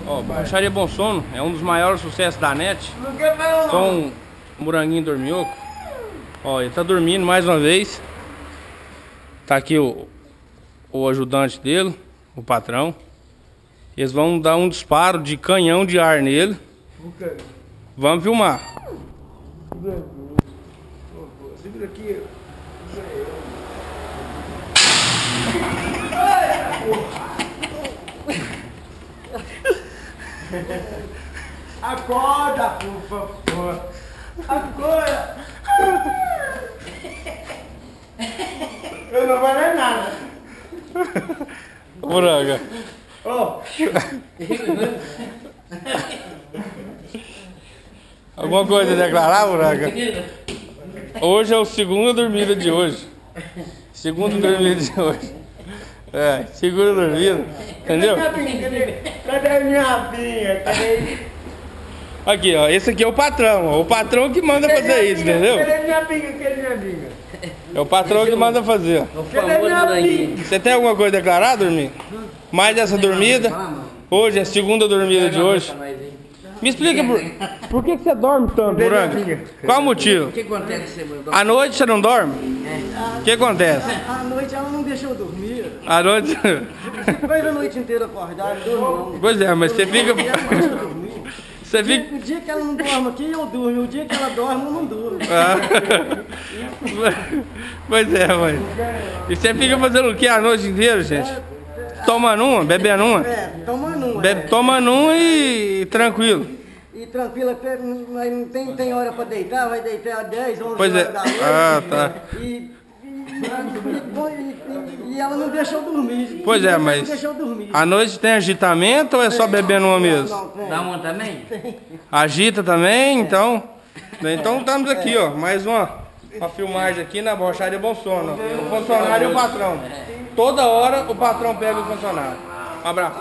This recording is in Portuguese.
Ó, Borracharia Bom Sono é um dos maiores sucessos da net. Só um moranguinho dorminhoco. Ó, ele tá dormindo mais uma vez. Tá aqui o ajudante dele, o patrão. Eles vão dar um disparo de canhão de ar nele. Vamos filmar. Segura aqui. Acorda, por favor. Acorda. Eu não vou ver nada. Moranga. Oh. Alguma coisa a declarar, Moranga? Hoje é o segundo dormida de hoje. Segundo dormida de hoje. É, segunda dormida. Entendeu? Cadê minha pinha? Cadê? Aqui, ó. Esse aqui é o patrão. Ó, o patrão que manda fazer isso, entendeu? Cadê minha pinga? Cadê minha pinga? É o patrão que manda fazer. Cadê minha pinga? Você tem alguma coisa a declarar, dormir? Mais dessa dormida? Hoje é a segunda dormida de hoje. Me explica por que você dorme tanto, Moranga? Qual o motivo? O que acontece? À noite você não dorme? O que acontece? À noite ela não deixa eu dormir. À noite... Fica a noite inteira acordada, não durmo não. Pois é, mas você fica... Ela não deixa eu dormir. Você fica... O dia que ela não dorme aqui, eu durmo. O dia que ela dorme, eu não durmo. Ah. Pois é, mãe. E você fica fazendo o que a noite inteira, gente? Tomando uma, bebendo uma? É, toma numa. Tomando uma e tranquilo. E tranquila, mas não tem hora pra deitar, vai deitar às 10, 11 Pois é. horas da noite. Ah, tá. E ela não deixa eu dormir. Pois é, Não mas deixa eu dormir. à noite tem agitamento ou é só bebendo uma mesmo? Não, tem. Dá uma também? Agita também, então. Então estamos aqui, ó. Mais uma filmagem aqui na Borracharia Bom Sono. O funcionário e o patrão. Toda hora o patrão pega o funcionário. Um abraço.